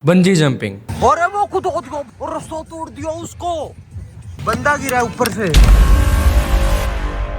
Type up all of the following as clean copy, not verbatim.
Bungee jumping. अरे वो खुद रस्ता तोड़ दिया उसको, बंदा गिरा है ऊपर से।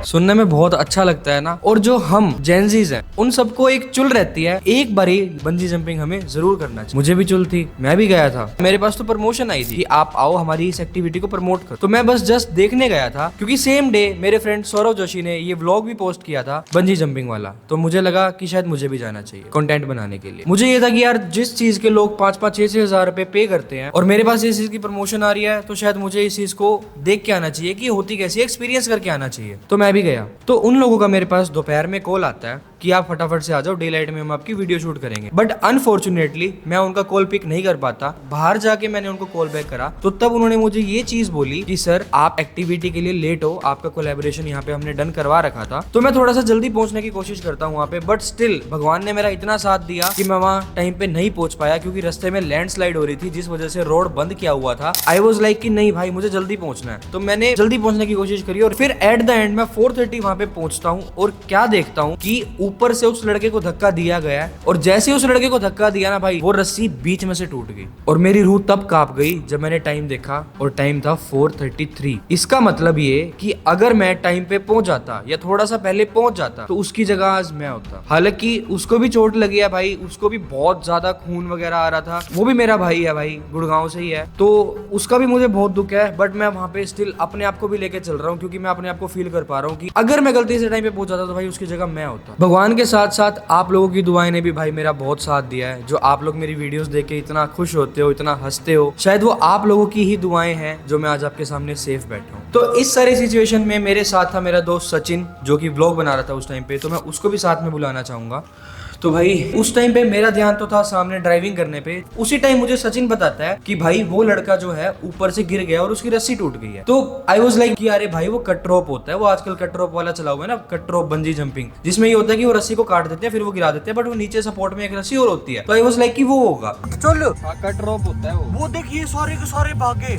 सुनने में बहुत अच्छा लगता है ना। और जो हम जेनजीज हैं उन सबको एक चुल रहती है, एक बारी बंजी जंपिंग हमें जरूर करना चाहिए। मुझे भी चुल थी, मैं भी गया था। मेरे पास तो प्रमोशन आई थी कि आप आओ हमारी इस एक्टिविटी को प्रमोट करो, तो मैं बस जस्ट देखने गया था क्योंकि सेम डे मेरे फ्रेंड सौरव जोशी ने ये व्लॉग भी पोस्ट किया था बंजी जंपिंग वाला। तो मुझे लगा कि शायद मुझे भी जाना चाहिए कंटेंट बनाने के लिए। मुझे ये था कि यार जिस चीज के लोग 5-5, 6-6 हजार रुपए पे करते हैं और मेरे पास इस चीज की प्रमोशन आ रही है, तो शायद मुझे इस चीज को देख के आना चाहिए कि होती कैसी, एक्सपीरियंस करके आना चाहिए। तो मैं भी गया। तो उन लोगों का मेरे पास दोपहर में कॉल आता है कि आप फटाफट से आ जाओ, डे लाइट में हम आपकी वीडियो शूट करेंगे। बट अनफॉर्चुनेटली मैं उनका कॉल पिक नहीं कर पाता। बाहर जाके मैंने उनको कॉल बैक करा तो तब उन्होंने मुझे ये चीज बोली कि सर आप एक्टिविटी के लिए लेट हो, आपका कोलैबोरेशन यहाँ पे हमने डन करवा रखा था। तो मैं थोड़ा सा जल्दी पहुंचने की कोशिश करता हूँ वहाँ पे, बट स्टिल भगवान ने मेरा इतना साथ दिया कि मैं वहाँ टाइम पे नहीं पहुंच पाया क्योंकि रास्ते में लैंडस्लाइड हो रही थी जिस वजह से रोड बंद किया हुआ था। आई वॉज लाइक कि नहीं भाई मुझे जल्दी पहुंचना है। तो मैंने जल्दी पहुंचने की कोशिश करी और फिर एट द एंड मैं 4:30 वहाँ पे पहुंचता हूँ और क्या देखता हूँ कि ऊपर से उस लड़के को धक्का दिया गया है और जैसे उस लड़के को धक्का दिया ना भाई, वो रस्सी बीच में से टूट गई और मेरी रूह तब कांप गई जब मैंने टाइम देखा और टाइम था 4:33। इसका मतलब ये कि अगर मैं टाइम पे पहुंच जाता या थोड़ा सा पहले पहुंच जाता तो उसकी जगह आज मैं होता। हालांकि उसको भी चोट लगी है भाई, उसको भी बहुत ज्यादा खून वगैरह आ रहा था। वो भी मेरा भाई है भाई, गुड़गांव से ही है, तो उसका भी मुझे बहुत दुख है। बट मैं वहां पे स्टिल अपने आप को भी लेके चल रहा हूँ क्योंकि मैं अपने आप को फील कर पा रहा हूँ कि अगर मैं गलती से टाइम पे पहुंच जाता तो भाई उसकी जगह मैं होता। भगवान के साथ साथ आप लोगों की दुआएं ने भी भाई मेरा बहुत साथ दिया है। जो आप लोग मेरी वीडियोस देख के इतना खुश होते हो, इतना हंसते हो, शायद वो आप लोगों की ही दुआएं हैं जो मैं आज आपके सामने सेफ बैठा हूँ। तो इस सारी सिचुएशन में मेरे साथ था मेरा दोस्त सचिन जो कि व्लॉग बना रहा था उस टाइम पे, तो मैं उसको भी साथ में बुलाना चाहूंगा। तो भाई उस टाइम पे मेरा ध्यान तो था सामने ड्राइविंग करने पे। उसी टाइम मुझे सचिन बताता है कि भाई वो लड़का जो है ऊपर से गिर गया और उसकी रस्सी टूट गई है। तो आई वाज लाइक कि अरे भाई वो कट रोप होता है, वो आजकल कट रोप वाला चला हुआ है ना, कट रोप बंजी जंपिंग, जिसमें ये होता है कि वो रस्सी को काट देते हैं फिर वो गिरा देते हैं, बट वो नीचे सपोर्ट में एक रस्सी और होती है। तो आई वाज लाइक कि वो होगा। चल कट रोप होता है वो देखिए सारे के सारे भागे,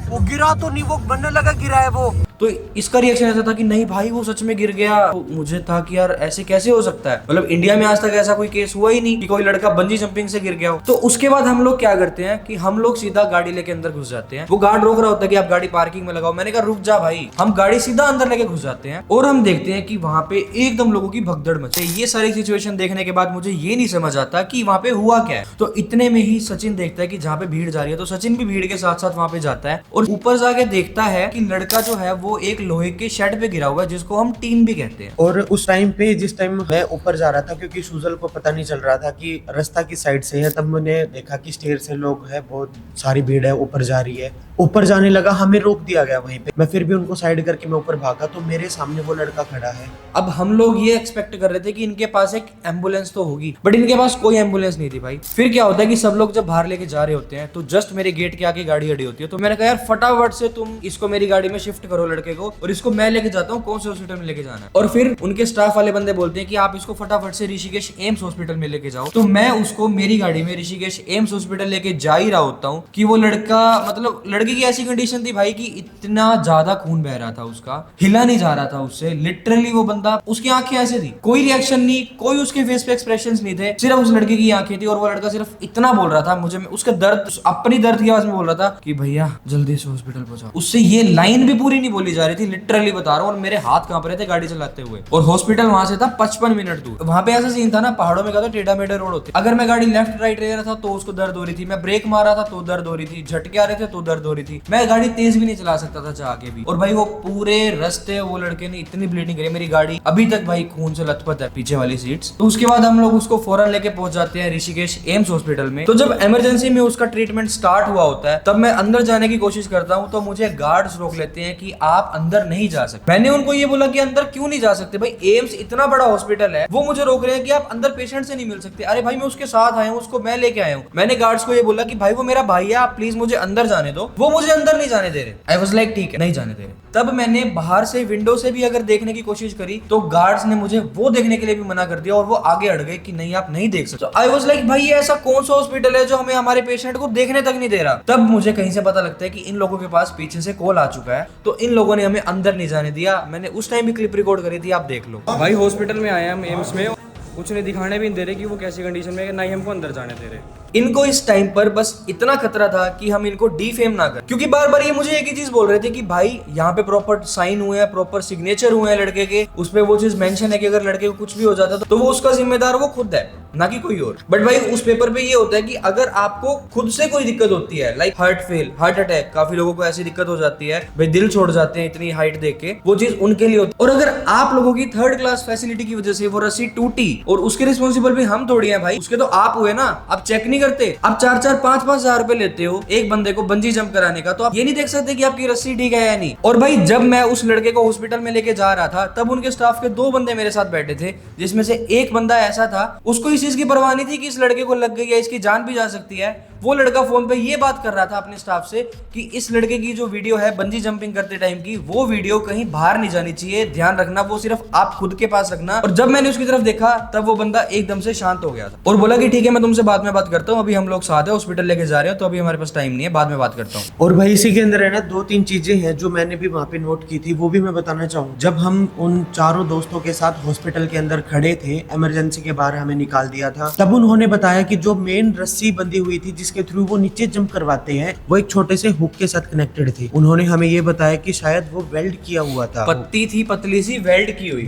वो गिरा तो नहीं, वो बनने लगा गिरा है वो। तो इसका रिएक्शन ऐसा था कि नहीं भाई वो सच में गिर गया। तो मुझे था कि यार ऐसे कैसे हो सकता है, मतलब इंडिया में आज तक ऐसा कोई केस हुआ ही नहीं कि कोई लड़का बंजी जंपिंग से गिर गया हो। तो उसके बाद हम लोग क्या करते हैं कि हम लोग सीधा गाड़ी लेके अंदर घुस जाते हैं। वो गार्ड रोक रहा होता है कि आप गाड़ी पार्किंग में लगाओ। मैंने कहा रुक जा भाई, हम गाड़ी सीधा अंदर लेके घुस जाते हैं और हम देखते हैं कि वहां पे एकदम लोगों की भगदड़ मचे। ये सारी सिचुएशन देखने के बाद मुझे ये नहीं समझ आता कि वहां पे हुआ क्या है। तो इतने में ही सचिन देखता है कि जहाँ पे भीड़ जा रही है, तो सचिन भी भीड़ के साथ साथ वहां पे जाता है और ऊपर जाके देखता है कि लड़का जो है वो एक लोहे के शेड पे गिरा हुआ है जिसको हम टीन भी कहते हैं। और उस टाइम पे जिस टाइम मैं ऊपर जा रहा था, क्योंकि सुजल को पता नहीं चल रहा था कि रास्ता किस साइड से है, तब मैंने देखा कि स्टेयर से लोग है, बहुत सारी भीड़ है, ऊपर जा रही है। ऊपर जाने लगा, हमें रोक दिया गया वहीं पे। मैं फिर भी उनको साइड करके मैं ऊपर भागा तो मेरे सामने वो लड़का खड़ा है। अब हम लोग ये एक्सपेक्ट कर रहे थे कि इनके पास एक एम्बुलेंस तो होगी, बट इनके पास कोई एम्बुलेंस नहीं थी भाई। फिर क्या होता है कि सब लोग जब बाहर लेके जा रहे होते हैं तो जस्ट मेरे गेट के आगे गाड़ी अड़ी होती है। तो मैंने कहा यार फटाफट से तुम इसको मेरी गाड़ी में शिफ्ट करो लड़के को, और इसको मैं लेके जाता हूँ कौन से हॉस्पिटल में लेके जाना है। और फिर उनके स्टाफ वाले बंदे बोलते हैं कि आप इसको फटाफट से ऋषिकेश एम्स हॉस्पिटल में लेके जाओ। तो मैं उसको मेरी गाड़ी में ऋषिकेश एम्स हॉस्पिटल लेके जा ही रहा होता हूँ कि वो लड़का, मतलब लड़के की ऐसी कंडीशन थी भाई कि इतना ज्यादा खून बह रहा था, उसका हिला नहीं जा रहा था उससे। लिटरली वो बंदा, उसकी आंखें ऐसे थी, कोई रिएक्शन नहीं, कोई उसके फेस पे एक्सप्रेशंस नहीं थे, सिर्फ उस लड़के की आंखें थी। और वो लड़का सिर्फ इतना बोल रहा था मुझे, उसके दर्द, अपनी दर्द की आवाज में बोल रहा था कि भैया जल्दी से हॉस्पिटल पहुंचाओ। उससे ये लाइन भी पूरी नहीं बोली जा रही थी, लिटरली बता रहा हूँ। और मेरे हाथ कांप रहे थे गाड़ी चलाते हुए। और हॉस्पिटल वहां से था 55 मिनट दूर। वहां पे ऐसा सीन था ना, पहाड़ों में का तो टेढ़ा मेढ़ा रोड होती है। अगर मैं गाड़ी लेफ्ट राइट ले रहा था तो उसको दर्द हो रही थी, मैं ब्रेक मार रहा था तो दर्द हो रही थी, झटके आ रहे थे तो दर्द हो रही थी, मैं गाड़ी तेज भी नहीं चला सकता था चाह के भी। और भाई वो पूरे रास्ते वो लड़के ने इतनी ब्लीडिंग करी, मेरी गाड़ी अभी तक भाई खून से लथपथ है, पीछे वाली सीट्स। तो उसके बाद हम लोग उसको फौरन लेके पहुंच जाते हैं ऋषिकेश एम्स हॉस्पिटल में। तो जब इमरजेंसी में उसका ट्रीटमेंट स्टार्ट हुआ होता है, तब मैं अंदर जाने की कोशिश करता हूँ तो मुझे गार्ड्स रोक लेते हैं कि आप अंदर नहीं जा सकते। मैंने उनको ये बोला कि अंदर क्यों नहीं जा सकते भाई, एम्स इतना बड़ा हॉस्पिटल है। वो मुझे रोक रहे हैं कि आप अंदर पेशेंट से नहीं मिल सकते। अरे भाई मैं उसके साथ आया हूँ, उसको मैं लेके आया हूँ। मैंने गार्ड्स को ये बोला कि भाई वो मेरा भाई है, आप प्लीज मुझे अंदर जाने दो। वो मुझे अंदर नहीं जाने दे रहे। आई वाज लाइक ठीक है नहीं जाने दे रहे। तब मैंने बाहर से विंडो से भी अगर देखने की कोशिश करी तो गार्ड्स ने मुझे वो देखने के लिए भी मना कर दिया और वो आगे अड़ गए कि नहीं आप नहीं देख सकते। आई वाज लाइक भाई ये ऐसा कौन सा हॉस्पिटल है जो हमें हमारे पेशेंट को देखने तक नहीं दे रहा। तब मुझे कहीं से पता लगता है कि इन लोगों के पास पीछे से कॉल आ चुका है, तो इन लोगों ने हमें अंदर नहीं जाने दिया। मैंने उस टाइम भी क्लिप रिकॉर्ड करी थी, आप देख लो। भाई हॉस्पिटल में आए हम एम्स में, कुछ नहीं दिखाने भी नहीं दे रहे कि वो कैसी कंडीशन में है, ना ही हमको अंदर जाने दे रहे। इनको इस टाइम पर बस इतना खतरा था कि हम इनको डीफेम ना कर, क्योंकि बार बार ये मुझे एक ही चीज बोल रहे थे कि भाई यहाँ पे प्रॉपर साइन हुए हैं, प्रॉपर सिग्नेचर हुए हैं लड़के के, उसपे वो चीज मेंशन है कि अगर लड़के को कुछ भी हो जाता तो वो उसका जिम्मेदार वो खुद है, ना कि कोई और। बट भाई उस पेपर पे ये होता है कि अगर आपको खुद से कोई दिक्कत होती है, लाइक हार्ट अटैक, काफी लोगों को ऐसी दिक्कत हो जाती है, भाई दिल छोड़ जाते हैं इतनी हाइट देख के, वो चीज उनके लिए होती है। और अगर आप लोगों की थर्ड क्लास फैसिलिटी की वजह से वो रस्सी टूटी और उसके रिस्पॉन्सिबल भी हम थोड़ी है भाई, उसके तो आप हुए ना, आप चेक नहीं करते, आप 4-4, 5-5 हजार रुपए लेते हो एक बंदे को बंजी जंप कराने का, तो आप ये नहीं देख सकते कि आपकी रस्सी ठीक है या नहीं। और भाई जब मैं उस लड़के को हॉस्पिटल में लेके जा रहा था तब उनके स्टाफ के 2 बंदे मेरे साथ बैठे थे, जिसमें से एक बंदा ऐसा था उसको इस चीज की परवाह नहीं थी कि इस लड़के को लग गई है, इसकी जान भी जा सकती है। वो लड़का फोन पे ये बात कर रहा था अपने स्टाफ से कि इस लड़के की जो वीडियो है बंजी जंपिंग करते टाइम की, वो वीडियो कहीं बाहर नहीं जानी चाहिए, ध्यान रखना, वो सिर्फ आप खुद के पास रखना। और जब मैंने उसकी तरफ देखा तब वो बंदा एकदम से शांत हो गया था और बोला कि ठीक है मैं तुमसे बाद में बात करता हूँ, अभी हम लोग साथ है, हॉस्पिटल लेके जा रहे हो, तो अभी हमारे पास टाइम नहीं है, बाद में बात करता हूँ। और भाई इसी के अंदर है ना 2-3 चीजें हैं जो मैंने भी वहाँ पे नोट की थी, वो भी मैं बताना चाहूँ। जब हम उन चारों दोस्तों के साथ हॉस्पिटल के अंदर खड़े थे, इमरजेंसी के बाहर हमें निकाल दिया था, तब उन्होंने बताया कि जो मेन रस्सी बंधी हुई थी जिसके थ्रू वो नीचे जंप करवाते हैं, वो एक छोटे से हुक के साथ कनेक्टेड थी। उन्होंने हमें ये बताया कि शायद वो वेल्ड किया हुआ था, पत्ती थी पतली सी, वेल्ड की हुई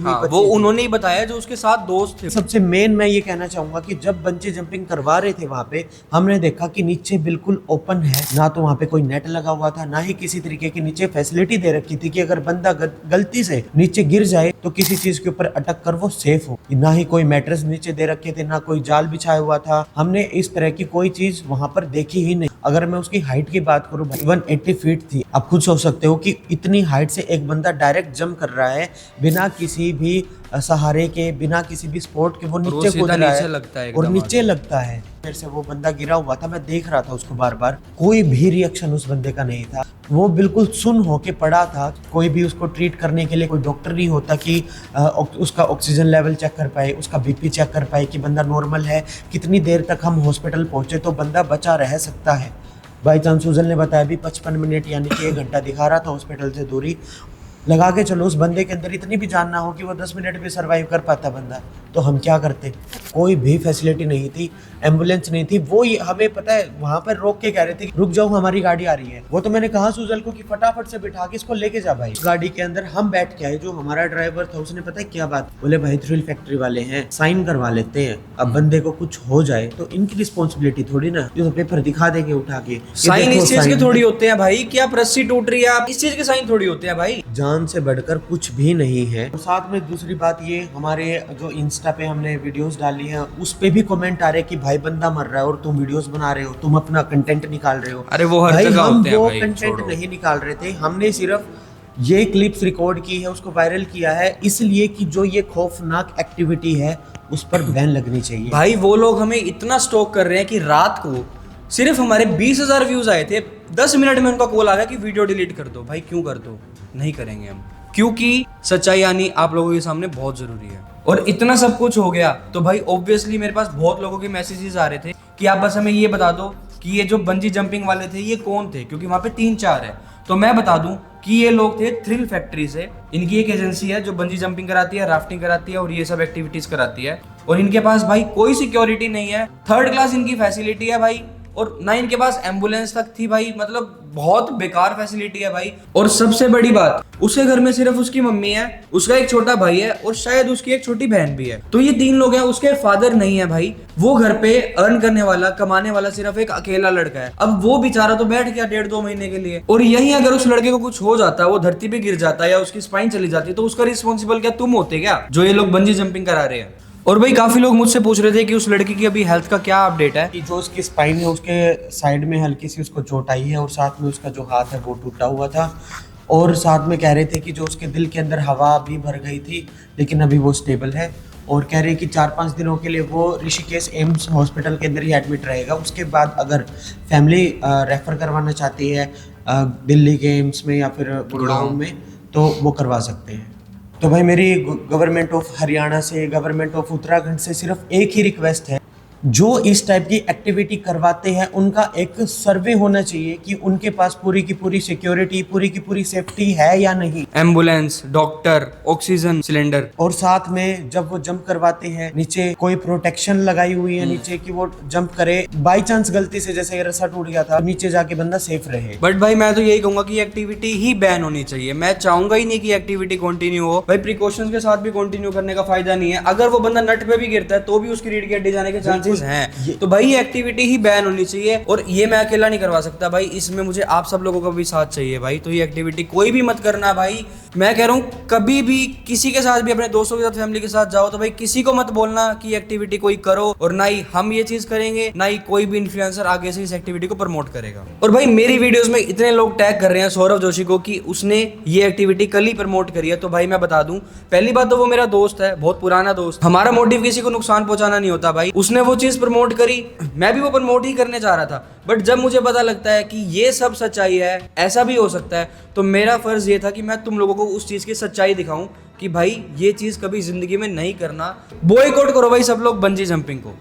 हाँ, वो उन्होंने ही बताया जो उसके साथ दोस्त थे। सबसे मेन मैं ये कहना चाहूंगा कि जब बंजी जंपिंग करवा रहे थे वहाँ पे, हमने देखा कि नीचे बिल्कुल ओपन है, ना तो वहाँ पे कोई नेट लगा हुआ था, ना ही किसी तरीके की नीचे फैसिलिटी दे रखी थी कि अगर बंदा गलती से नीचे गिर जाए तो किसी चीज के ऊपर अटक कर वो सेफ हो। ना ही कोई मैट्रेस नीचे दे रखे थे, ना कोई जाल बिछाया हुआ था, हमने इस तरह की कोई चीज वहाँ पर देखी ही नहीं। अगर मैं उसकी हाइट की बात करूँ, 180 फीट थी। आप खुद सोच सकते हो कि इतनी हाइट से एक बंदा डायरेक्ट जंप कर रहा है बिना किसी भी सहारे के, बिना किसी भी सपोर्ट के, वो नीचे कूद रहा है और नीचे लगता है। फिर से वो बंदा गिरा हुआ था, मैं देख रहा था उसको बार बार, कोई भी रिएक्शन उस बंदे का नहीं था, वो बिल्कुल सुन होके पड़ा था। कोई भी उसको ट्रीट करने के लिए कोई डॉक्टर नहीं होता कि उसका ऑक्सीजन लेवल चेक कर पाए, उसका बीपी चेक कर पाए कि बंदा नॉर्मल है, कितनी देर तक हम हॉस्पिटल पहुंचे तो बंदा बचा रह सकता है। बाई चांस सुजल ने बताया भी 55 मिनट यानी कि 1 घंटा दिखा रहा था हॉस्पिटल से दूरी। लगा के चलो उस बंदे के अंदर इतनी भी जान ना हो कि वो 10 मिनट भी सरवाइव कर पाता बंदा, तो हम क्या करते। कोई भी फैसिलिटी नहीं थी, एम्बुलेंस नहीं थी। वो हमें पता है वहां पर रोक के कह रहे थे रुक जाओ हमारी गाड़ी आ रही है। वो तो मैंने कहा सुजल को कि फटाफट से बिठा के इसको लेके जा भाई। गाड़ी के अंदर हम बैठ के आए, जो हमारा ड्राइवर था उसने पता है क्या बात बोले, भाई थ्रिल फैक्ट्री वाले हैं, साइन करवा लेते हैं, अब बंदे को कुछ हो जाए तो इनकी रिस्पॉन्सिबिलिटी थोड़ी ना, जो पेपर दिखा देंगे उठा के। साइन इस चीज के थोड़ी होते हैं भाई कि आप रस्सी टूट रही है, आप इस चीज के साइन थोड़ी होते हैं भाई। जान से बढ़कर कुछ भी नहीं है। और साथ में दूसरी बात ये, हमारे जो इंस्टा पे हमने वीडियोस डाली है उस पे भी कमेंट आ रहे कि भाई बंदा मर रहा है और तुम वीडियोस बना रहे हो, तुम अपना कंटेंट निकाल रहे हो। अरे वो हर जगह होते हैं भाई, भाई, हम वो कंटेंट नहीं निकाल रहे थे, हमने सिर्फ ये क्लिप्स रिकॉर्ड की है, उसको वायरल किया है इसलिए कि जो ये खौफनाक एक्टिविटी है उस पर बैन लगनी चाहिए। भाई वो लोग हमें इतना स्टॉक कर रहे हैं कि रात को सिर्फ हमारे 20,000 व्यूज आए थे, 10 मिनट में उनका कॉल आ गया कि वीडियो डिलीट कर दो। भाई क्यों कर दो? नहीं करेंगे हम, क्योंकि सच्चाई आनी आप लोगों के सामने बहुत जरूरी है। और इतना सब कुछ हो गया तो भाई ऑब्वियसली मेरे पास बहुत लोगों के मैसेजेस आ रहे थे कि आप बस हमें ये बता दो कि ये जो बंजी जंपिंग वाले थे ये कौन थे, क्योंकि वहाँ पे 3-4 है। तो मैं बता दूं कि ये लोग थे थ्रिल फैक्ट्री से। इनकी एक एजेंसी है जो बंजी जंपिंग कराती है, राफ्टिंग कराती है और ये सब एक्टिविटीज कराती है। और इनके पास भाई कोई सिक्योरिटी नहीं है, 3rd क्लास इनकी फैसिलिटी है भाई, और ना इनके पास एम्बुलेंस तक थी भाई, मतलब बहुत बेकार फैसिलिटी है भाई। और सबसे बड़ी बात, उसके घर में सिर्फ उसकी मम्मी है, उसका एक छोटा भाई है और शायद उसकी एक छोटी बहन भी है। तो ये 3 लोग हैं, उसके फादर नहीं है भाई। वो घर पे अर्न करने वाला, कमाने वाला सिर्फ एक अकेला लड़का है। अब वो बेचारा तो बैठ गया 1.5-2 महीने के लिए, और यही अगर उस लड़के को कुछ हो जाता, वो धरती पे गिर जाता या उसकी स्पाइन चली जाती, तो उसका रिस्पॉन्सिबल क्या तुम होते क्या, जो ये लोग बंजी जंपिंग करा रहे हैं। और भाई काफी लोग मुझसे पूछ रहे थे कि उस लड़की की अभी हेल्थ का क्या अपडेट है। कि जो उसकी स्पाइन है उसके साइड में हल्की सी उसको चोट आई है और साथ में उसका जो हाथ है वो टूटा हुआ था, और साथ में कह रहे थे कि जो उसके दिल के अंदर हवा भी भर गई थी, लेकिन अभी वो स्टेबल है। और कह रहे हैं कि 4-5 दिनों के लिए वो ऋषिकेश एम्स हॉस्पिटल के अंदर ही एडमिट रहेगा। उसके बाद अगर फैमिली रेफर करवाना चाहती है दिल्ली के एम्स में या फिर गुड़गांव में, तो वो करवा सकते हैं। तो भाई मेरी गवर्नमेंट ऑफ हरियाणा से, गवर्नमेंट ऑफ उत्तराखंड से सिर्फ एक ही रिक्वेस्ट है जो इस टाइप की एक्टिविटी करवाते हैं उनका एक सर्वे होना चाहिए कि उनके पास पूरी की पूरी सिक्योरिटी, पूरी की पूरी सेफ्टी है या नहीं। Ambulance, doctor, oxygen cylinder. और साथ में जब वो जंप करवाते हैं नीचे कोई प्रोटेक्शन लगाई हुई है नीचे कि वो जंप करे, बाई चांस गलती से जैसे ये रस्सा टूट गया था नीचे जाके बंदा सेफ रहे। बट भाई मैं तो यही कहूंगा कि एक्टिविटी ही बैन होनी चाहिए। मैं चाहूंगा ही नहीं कि एक्टिविटी कंटिन्यू हो। भाई प्रिकॉशंस के साथ भी कंटिन्यू करने का फायदा नहीं है। अगर वो बंदा नट पे भी गिरता है तो भी उसकी रीढ़ की हड्डी जाने के चांसेस हैं। तो भाई एक्टिविटी ही बैन होनी चाहिए। और ये मैं अकेला नहीं करवा सकता भाई, इसमें मुझे आप सब लोगों का भी साथ चाहिए भाई। तो ये एक्टिविटी कोई भी मत करना भाई। मैं कह रहा हूँ कभी भी किसी के साथ भी, अपने दोस्तों के साथ, फैमिली के साथ जाओ तो भाई किसी को मत बोलना कि एक्टिविटी कोई करो, और ना ही हम ये चीज करेंगे, ना ही कोई भी इन्फ्लुएंसर आगे से इस एक्टिविटी को प्रमोट करेगा। और भाई मेरी वीडियोस में इतने लोग टैग कर रहे हैं सौरभ जोशी को कि उसने ये एक्टिविटी कल ही प्रमोट करी है। तो भाई मैं बता दूं, पहली बात तो वो मेरा दोस्त है, बहुत पुराना दोस्त। हमारा मोटिव किसी को नुकसान पहुंचाना नहीं होता भाई। उसने वो चीज प्रमोट करी, मैं भी वो प्रमोट ही करने जा रहा था। बट जब मुझे पता लगता है कि ये सब सच्चाई है, ऐसा भी हो सकता है, तो मेरा फर्ज ये था कि मैं तुम लोगों को उस चीज की सच्चाई दिखाऊं कि भाई ये चीज कभी जिंदगी में नहीं करना। बॉयकॉट करो भाई सब लोग बंजी जंपिंग को।